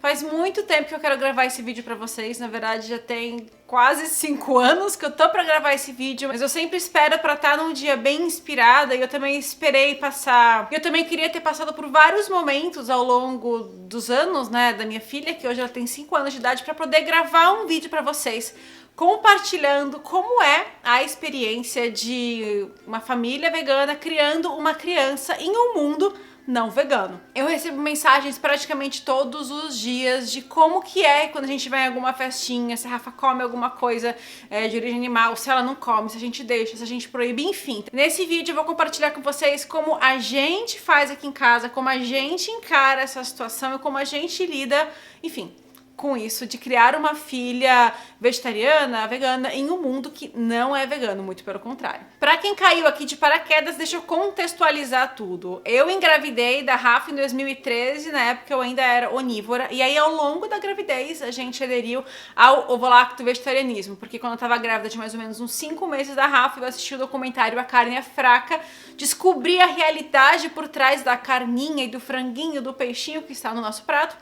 Faz muito tempo que eu quero gravar esse vídeo pra vocês, na verdade já tem quase 5 anos que eu tô pra gravar esse vídeo, mas eu sempre espero pra estar num dia bem inspirada e eu também esperei passar... Eu também queria ter passado por vários momentos ao longo dos anos, né, da minha filha, que hoje ela tem 5 anos de idade, pra poder gravar um vídeo pra vocês, compartilhando como é a experiência de uma família vegana criando uma criança em um mundo não vegano. Eu recebo mensagens praticamente todos os dias de como que é quando a gente vai em alguma festinha, se a Rafa come alguma coisa de origem animal, se ela não come, se a gente deixa, se a gente proíbe, enfim. Nesse vídeo eu vou compartilhar com vocês como a gente faz aqui em casa, como a gente encara essa situação e como a gente lida, enfim, com isso de criar uma filha vegetariana, vegana, em um mundo que não é vegano, muito pelo contrário. Pra quem caiu aqui de paraquedas, deixa eu contextualizar tudo. Eu engravidei da Rafa em 2013, na época eu ainda era onívora, e aí ao longo da gravidez a gente aderiu ao ovolacto vegetarianismo, porque quando eu tava grávida de mais ou menos uns 5 meses da Rafa, eu assisti o documentário A Carne é Fraca, descobri a realidade por trás da carninha e do franguinho, do peixinho que está no nosso prato.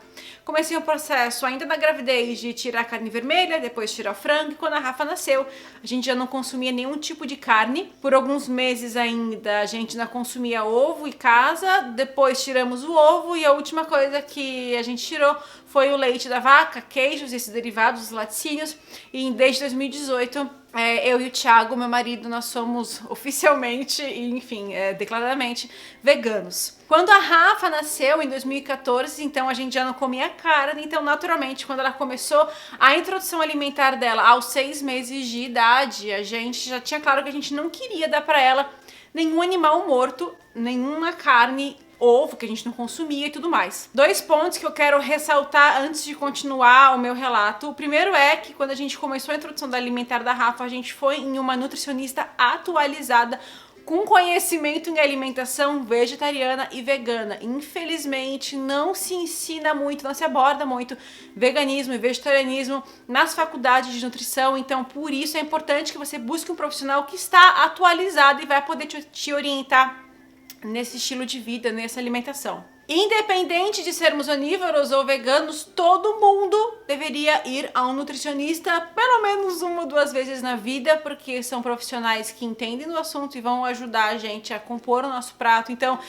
Comecei o processo ainda na gravidez de tirar a carne vermelha, depois tirar o frango, e quando a Rafa nasceu, a gente já não consumia nenhum tipo de carne. Por alguns meses ainda a gente ainda consumia ovo e casa, depois tiramos o ovo e a última coisa que a gente tirou foi o leite da vaca, queijos, esses derivados, os laticínios, e desde 2018 eu e o Thiago, meu marido, nós somos oficialmente e, enfim, declaradamente veganos. Quando a Rafa nasceu, em 2014, então a gente já não comia carne, então naturalmente, quando ela começou a introdução alimentar dela aos 6 meses de idade, a gente já tinha claro que a gente não queria dar pra ela nenhum animal morto, nenhuma carne, ovo que a gente não consumia e tudo mais. 2 pontos que eu quero ressaltar antes de continuar o meu relato. O primeiro é que quando a gente começou a introdução da alimentar da Rafa, a gente foi em uma nutricionista atualizada com conhecimento em alimentação vegetariana e vegana. Infelizmente, não se ensina muito, não se aborda muito veganismo e vegetarianismo nas faculdades de nutrição, então por isso é importante que você busque um profissional que está atualizado e vai poder te orientar nesse estilo de vida, nessa alimentação. Independente de sermos onívoros ou veganos, todo mundo deveria ir a um nutricionista pelo menos 1 ou 2 vezes na vida, porque são profissionais que entendem do assunto e vão ajudar a gente a compor o nosso prato. Então,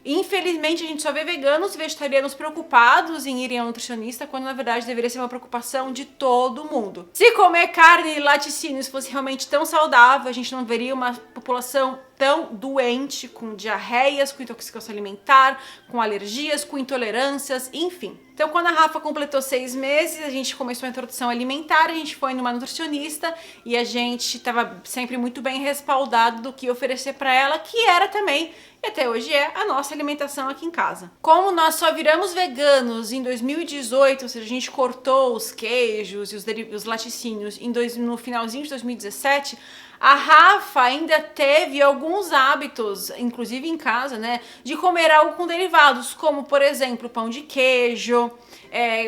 infelizmente, a gente só vê veganos e vegetarianos preocupados em irem ao nutricionista, quando na verdade deveria ser uma preocupação de todo mundo. Se comer carne e laticínios fosse realmente tão saudável, a gente não veria uma população tão doente, com diarreias, com intoxicação alimentar, com alergias, com intolerâncias, enfim. Então, quando a Rafa completou 6 meses, a gente começou a introdução alimentar, a gente foi numa nutricionista e a gente estava sempre muito bem respaldado do que oferecer para ela, que era também, e até hoje é, a nossa alimentação aqui em casa. Como nós só viramos veganos em 2018, ou seja, a gente cortou os queijos e os laticínios no finalzinho de 2017, a Rafa ainda teve alguns hábitos, inclusive em casa, né, de comer algo com derivados, como, por exemplo, pão de queijo,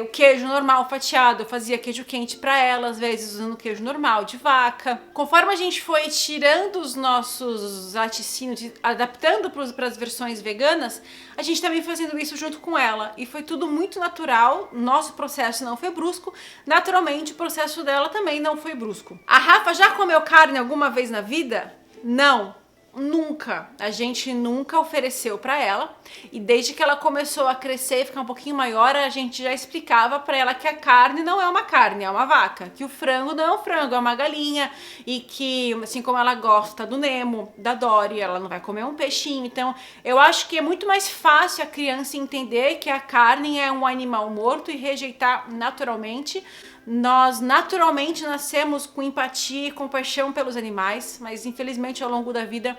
o queijo normal fatiado. Eu fazia queijo quente para ela, às vezes usando queijo normal de vaca. Conforme a gente foi tirando os nossos laticínios, adaptando para as versões veganas, a gente também fazendo isso junto com ela. E foi tudo muito natural, nosso processo não foi brusco, naturalmente o processo dela também não foi brusco. A Rafa já comeu carne alguma vez na vida? Não. Nunca, a gente nunca ofereceu pra ela, e desde que ela começou a crescer e ficar um pouquinho maior, a gente já explicava pra ela que a carne não é uma carne, é uma vaca, que o frango não é um frango, é uma galinha, e que assim como ela gosta do Nemo, da Dory, ela não vai comer um peixinho. Então eu acho que é muito mais fácil a criança entender que a carne é um animal morto e rejeitar naturalmente. Nós naturalmente nascemos com empatia e compaixão pelos animais, mas infelizmente ao longo da vida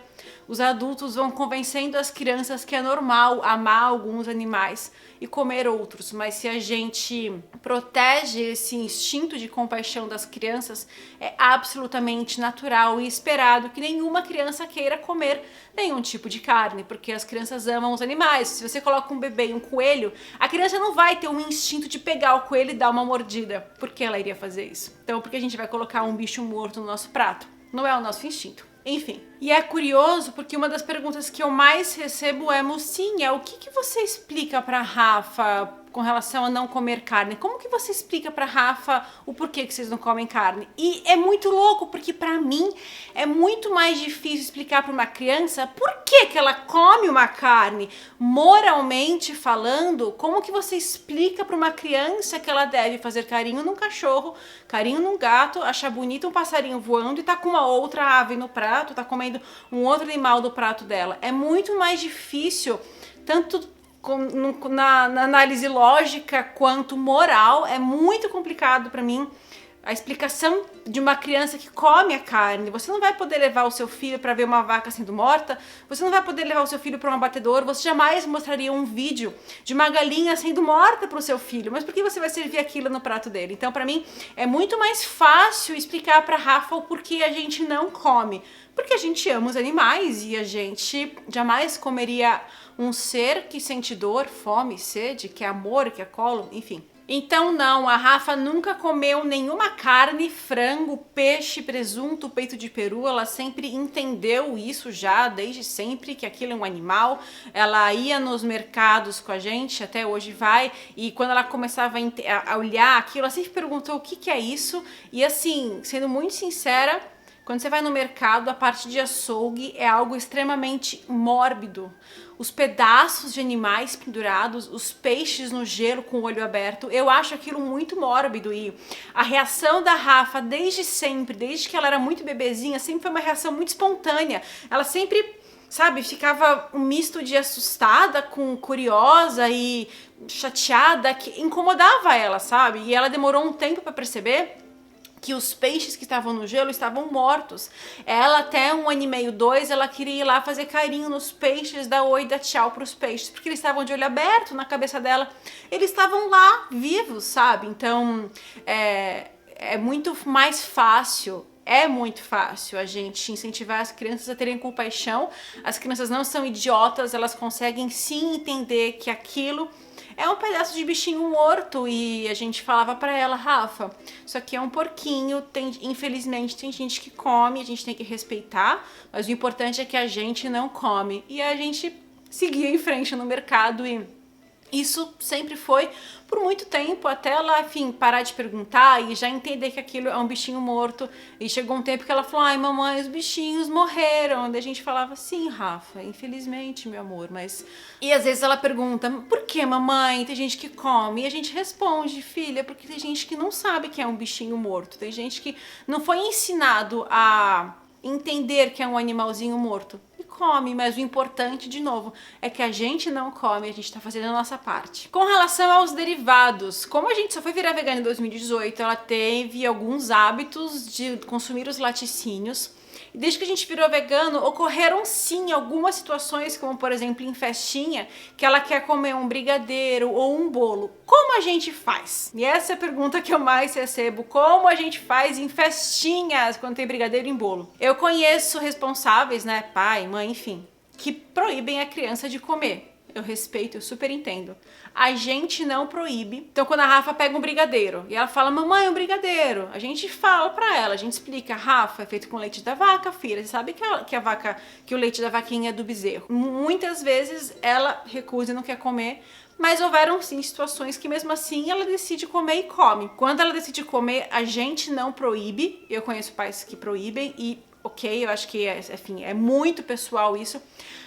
os adultos vão convencendo as crianças que é normal amar alguns animais e comer outros, mas se a gente protege esse instinto de compaixão das crianças, é absolutamente natural e esperado que nenhuma criança queira comer nenhum tipo de carne, porque as crianças amam os animais. Se você coloca um bebê e um coelho, a criança não vai ter um instinto de pegar o coelho e dar uma mordida. Por que ela iria fazer isso? Então, por que a gente vai colocar um bicho morto no nosso prato? Não é o nosso instinto. Enfim, e é curioso porque uma das perguntas que eu mais recebo é: mocinha, o que você explica pra Rafa com relação a não comer carne. Como que você explica pra Rafa o porquê que vocês não comem carne? E é muito louco, porque pra mim é muito mais difícil explicar pra uma criança por que que ela come uma carne. Moralmente falando, como que você explica pra uma criança que ela deve fazer carinho num cachorro, carinho num gato, achar bonito um passarinho voando e tá com uma outra ave no prato, tá comendo um outro animal do prato dela? É muito mais difícil, tanto na análise lógica quanto moral, é muito complicado para mim a explicação de uma criança que come a carne. Você não vai poder levar o seu filho para ver uma vaca sendo morta, você não vai poder levar o seu filho para um abatedor, você jamais mostraria um vídeo de uma galinha sendo morta para o seu filho, mas por que você vai servir aquilo no prato dele? Então, para mim, é muito mais fácil explicar para Rafa o porquê a gente não come, porque a gente ama os animais e a gente jamais comeria um ser que sente dor, fome, sede, que é amor, que é colo, enfim. Então não, a Rafa nunca comeu nenhuma carne, frango, peixe, presunto, peito de peru. Ela sempre entendeu isso já, desde sempre, que aquilo é um animal. Ela ia nos mercados com a gente, até hoje vai, e quando ela começava a olhar aquilo, ela sempre perguntou o que que é isso. E assim, sendo muito sincera, quando você vai no mercado, a parte de açougue é algo extremamente mórbido. Os pedaços de animais pendurados, os peixes no gelo com o olho aberto, eu acho aquilo muito mórbido. E a reação da Rafa desde sempre, desde que ela era muito bebezinha, sempre foi uma reação muito espontânea. Ela sempre, sabe, ficava um misto de assustada com curiosa e chateada, que incomodava ela, sabe? E ela demorou um tempo para perceber que os peixes que estavam no gelo estavam mortos. Ela até 1 ano e meio, 2, ela queria ir lá fazer carinho nos peixes, dar oi, dar tchau pros peixes, porque eles estavam de olho aberto na cabeça dela, eles estavam lá vivos, sabe? Então é muito mais fácil. É muito fácil a gente incentivar as crianças a terem compaixão. As crianças não são idiotas, elas conseguem sim entender que aquilo é um pedaço de bichinho morto. E a gente falava pra ela, Rafa, isso aqui é um porquinho, infelizmente tem gente que come, a gente tem que respeitar, mas o importante é que a gente não come. E a gente seguia em frente no mercado e isso sempre foi por muito tempo, até ela, enfim, parar de perguntar e já entender que aquilo é um bichinho morto. E chegou um tempo que ela falou, ai mamãe, os bichinhos morreram. Daí a gente falava, sim, Rafa, infelizmente, meu amor, mas... E às vezes ela pergunta, por que mamãe? Tem gente que come. E a gente responde, filha, porque tem gente que não sabe que é um bichinho morto. Tem gente que não foi ensinado a entender que é um animalzinho morto. Come, mas o importante, de novo, é que a gente não come, a gente tá fazendo a nossa parte. Com relação aos derivados, como a gente só foi virar vegana em 2018, ela teve alguns hábitos de consumir os laticínios. E desde que a gente virou vegano, ocorreram sim algumas situações, como por exemplo em festinha, que ela quer comer um brigadeiro ou um bolo. Como a gente faz? E essa é a pergunta que eu mais recebo. Como a gente faz em festinhas quando tem brigadeiro e bolo? Eu conheço responsáveis, né, pai, mãe, enfim, que proíbem a criança de comer. Eu respeito, eu super entendo. A gente não proíbe. Então, quando a Rafa pega um brigadeiro e ela fala, mamãe, um brigadeiro, a gente fala pra ela, a gente explica, Rafa, é feito com leite da vaca, filha. Você sabe que o leite da vaquinha é do bezerro. Muitas vezes ela recusa e não quer comer, mas houveram sim situações que mesmo assim ela decide comer e come. Quando ela decide comer, a gente não proíbe. Eu conheço pais que proíbem e ok, eu acho que enfim, é muito pessoal isso.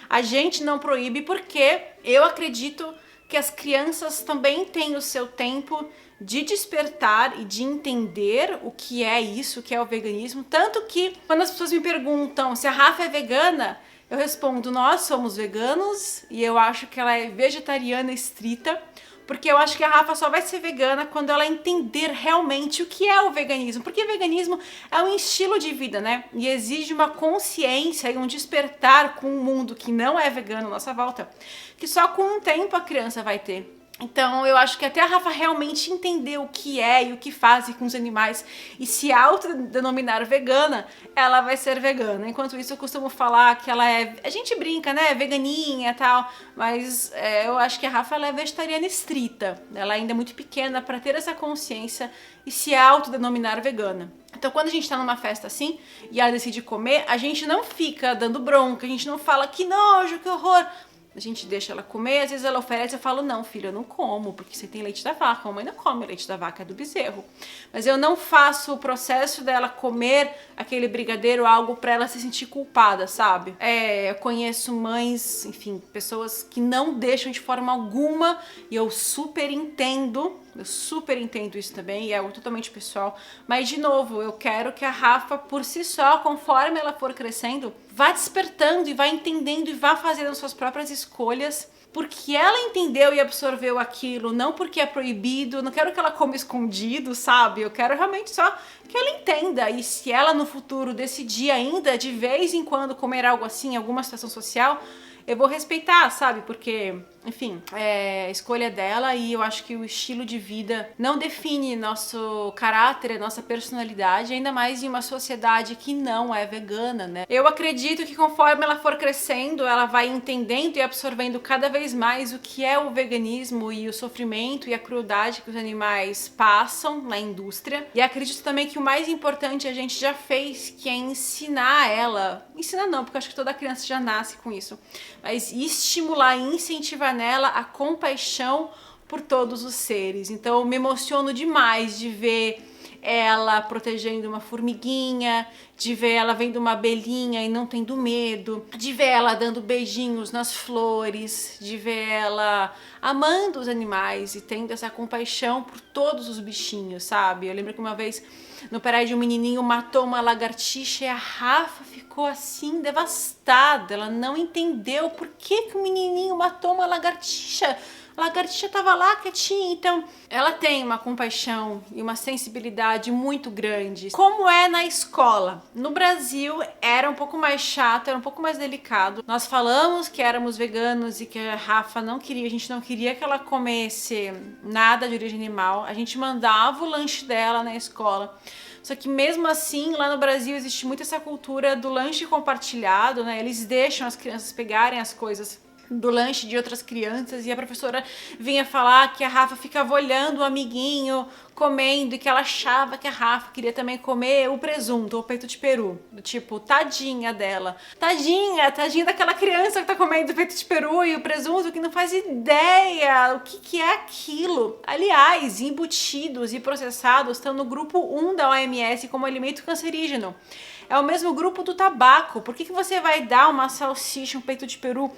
A gente não proíbe porque eu acredito que as crianças também têm o seu tempo de despertar e de entender o que é isso, o que é o veganismo. Tanto que quando as pessoas me perguntam se a Rafa é vegana, eu respondo, nós somos veganos e eu acho que ela é vegetariana estrita, porque eu acho que a Rafa só vai ser vegana quando ela entender realmente o que é o veganismo. Porque veganismo é um estilo de vida, né? E exige uma consciência e um despertar com um mundo que não é vegano à nossa volta, que só com um tempo a criança vai ter. Então eu acho que até a Rafa realmente entender o que é e o que faz com os animais e se autodenominar vegana, ela vai ser vegana. Enquanto isso eu costumo falar que ela é... A gente brinca, né? Veganinha e tal, mas eu acho que a Rafa ela é vegetariana estrita. Ela ainda é muito pequena para ter essa consciência e se autodenominar vegana. Então quando a gente tá numa festa assim e ela decide comer, a gente não fica dando bronca, a gente não fala que nojo, que horror. A gente deixa ela comer, às vezes ela oferece, eu falo, não, filha, eu não como, porque você tem leite da vaca, a mãe não come leite da vaca, é do bezerro. Mas eu não faço o processo dela comer aquele brigadeiro, algo pra ela se sentir culpada, sabe? Eu conheço mães, enfim, pessoas que não deixam de forma alguma, e eu super entendo isso também, e é algo totalmente pessoal. Mas, de novo, eu quero que a Rafa, por si só, conforme ela for crescendo, vá despertando e vá entendendo e vá fazendo suas próprias escolhas, porque ela entendeu e absorveu aquilo, não porque é proibido. Não quero que ela coma escondido, sabe? Eu quero realmente só que ela entenda. E se ela no futuro decidir ainda, de vez em quando, comer algo assim, alguma situação social, eu vou respeitar, sabe? Porque, enfim, é a escolha dela, e eu acho que o estilo de vida não define nosso caráter, nossa personalidade, ainda mais em uma sociedade que não é vegana, né? Eu acredito que conforme ela for crescendo, ela vai entendendo e absorvendo cada vez mais o que é o veganismo e o sofrimento e a crueldade que os animais passam na indústria. E acredito também que o mais importante a gente já fez, que é ensinar ela. Ensinar não, porque eu acho que toda criança já nasce com isso. Mas estimular e incentivar nela a compaixão por todos os seres. Então eu me emociono demais de ver ela protegendo uma formiguinha, de ver ela vendo uma abelhinha e não tendo medo, de ver ela dando beijinhos nas flores, de ver ela amando os animais e tendo essa compaixão por todos os bichinhos, sabe? Eu lembro que uma vez no prédio um menininho matou uma lagartixa e a Rafa ficou assim devastada. Ela não entendeu por que o menininho matou uma lagartixa. A lagartixa estava lá quietinha. Então ela tem uma compaixão e uma sensibilidade muito grande. Como é na escola? No Brasil era um pouco mais chato, era um pouco mais delicado. Nós falamos que éramos veganos e que a Rafa não queria, a gente não queria que ela comesse nada de origem animal. A gente mandava o lanche dela na escola. Só que mesmo assim, lá no Brasil existe muito essa cultura do lanche compartilhado, né? Eles deixam as crianças pegarem as coisas do lanche de outras crianças, e a professora vinha falar que a Rafa ficava olhando o amiguinho comendo e que ela achava que a Rafa queria também comer o presunto ou o peito de peru. Do tipo, tadinha dela. Tadinha daquela criança que tá comendo o peito de peru e o presunto, que não faz ideia o que é aquilo. Aliás, embutidos e processados estão no grupo 1 da OMS como alimento cancerígeno. É o mesmo grupo do tabaco. Por que você vai dar uma salsicha, um peito de peru,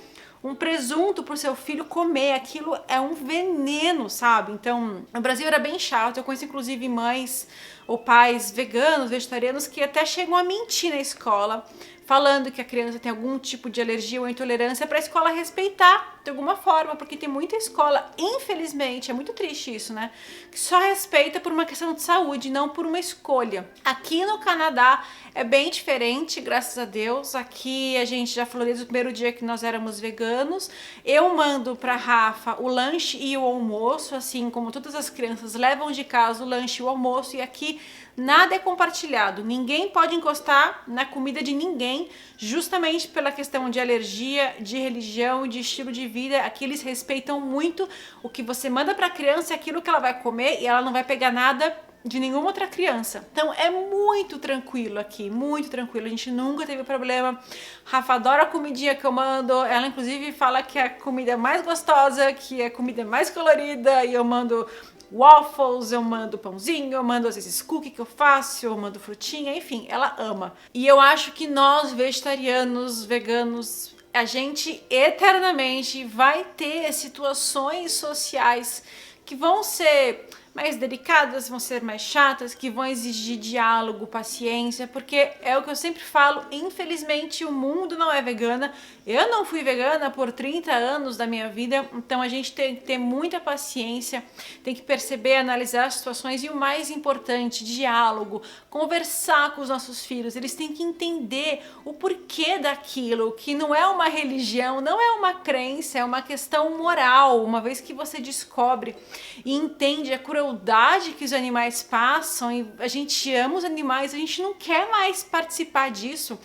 um presunto pro seu filho comer? Aquilo é um veneno, sabe? Então, no Brasil era bem chato. Eu conheço inclusive mães ou pais veganos, vegetarianos, que até chegam a mentir na escola, falando que a criança tem algum tipo de alergia ou intolerância, para a escola respeitar de alguma forma, porque tem muita escola, infelizmente, é muito triste isso, né, que só respeita por uma questão de saúde, não por uma escolha. Aqui no Canadá é bem diferente, graças a Deus. Aqui a gente já falou desde o primeiro dia que nós éramos veganos. Eu mando pra Rafa o lanche e o almoço, assim como todas as crianças levam de casa o lanche e o almoço, e aqui nada é compartilhado. Ninguém pode encostar na comida de ninguém, justamente pela questão de alergia, de religião e de estilo de vida. Aqui eles respeitam muito o que você manda pra criança, é aquilo que ela vai comer, e ela não vai pegar nada de nenhuma outra criança. Então é muito tranquilo aqui, muito tranquilo. A gente nunca teve problema. Rafa adora a comidinha que eu mando. Ela inclusive fala que é a comida mais gostosa, que é a comida mais colorida, e eu mando waffles, eu mando pãozinho, eu mando às vezes cookie que eu faço, eu mando frutinha, enfim, ela ama. E eu acho que nós, vegetarianos, veganos, a gente eternamente vai ter situações sociais que vão ser mais delicadas, vão ser mais chatas, que vão exigir diálogo, paciência, porque é o que eu sempre falo, infelizmente o mundo não é vegana. Eu não fui vegana por 30 anos da minha vida, então a gente tem que ter muita paciência, tem que perceber, analisar as situações, e o mais importante, diálogo, conversar com os nossos filhos. Eles têm que entender o porquê daquilo, que não é uma religião, não é uma crença, é uma questão moral. Uma vez que você descobre e entende a crueldade que os animais passam, e a gente ama os animais, a gente não quer mais participar disso.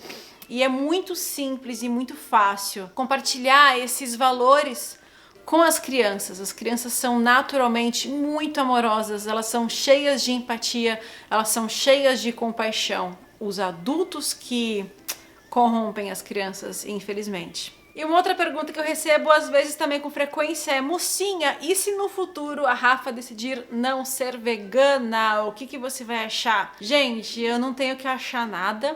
E é muito simples e muito fácil compartilhar esses valores com as crianças. As crianças são naturalmente muito amorosas, elas são cheias de empatia, elas são cheias de compaixão. Os adultos que corrompem as crianças, infelizmente. E uma outra pergunta que eu recebo às vezes também com frequência é: mocinha, e se no futuro a Rafa decidir não ser vegana, o que você vai achar? Gente, eu não tenho que achar nada.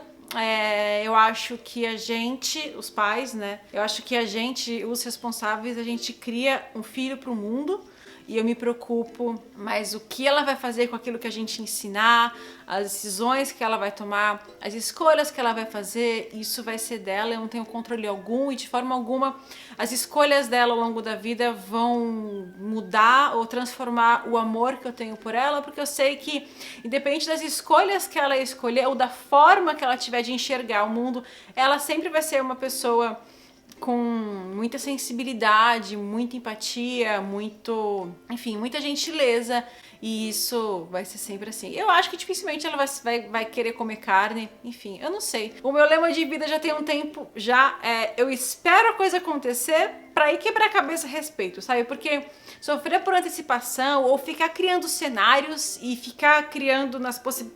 Eu acho que a gente, os pais, né? Eu acho que a gente, os responsáveis, a gente cria um filho pro mundo. E eu me preocupo mais o que ela vai fazer com aquilo que a gente ensinar, as decisões que ela vai tomar, as escolhas que ela vai fazer, isso vai ser dela, eu não tenho controle algum e de forma alguma as escolhas dela ao longo da vida vão mudar ou transformar o amor que eu tenho por ela, porque eu sei que independente das escolhas que ela escolher ou da forma que ela tiver de enxergar o mundo, ela sempre vai ser uma pessoa com muita sensibilidade, muita empatia, muita gentileza, e isso vai ser sempre assim. Eu acho que dificilmente ela vai querer comer carne, enfim, eu não sei. O meu lema de vida já tem um tempo, eu espero a coisa acontecer pra ir quebrar a cabeça a respeito, sabe? Porque sofrer por antecipação ou ficar criando cenários e ficar criando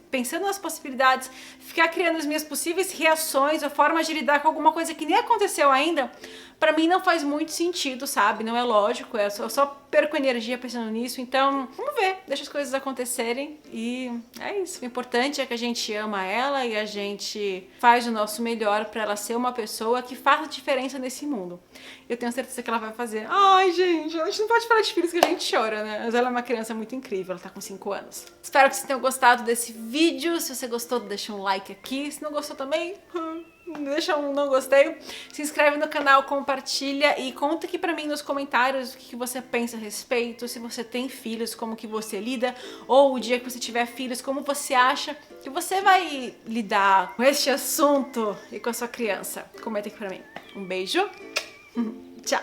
pensando nas possibilidades, ficar criando as minhas possíveis reações ou formas de lidar com alguma coisa que nem aconteceu ainda, pra mim não faz muito sentido, sabe? Não é lógico, eu só perco energia pensando nisso, então vamos ver, deixa as coisas acontecerem e é isso. O importante é que a gente ama ela e a gente faz o nosso melhor pra ela ser uma pessoa que faça diferença nesse mundo. Eu tenho certeza que ela vai fazer. Ai, gente, a gente não pode falar de filhos que a gente chora, né? Mas ela é uma criança muito incrível, ela tá com 5 anos. Espero que vocês tenham gostado desse vídeo. Se você gostou, deixa um like aqui. Se não gostou também, deixa um não gostei. Se inscreve no canal, compartilha e conta aqui pra mim nos comentários o que você pensa a respeito, se você tem filhos, como que você lida, ou o dia que você tiver filhos, como você acha que você vai lidar com este assunto e com a sua criança. Comenta aqui pra mim. Um beijo. Tchau.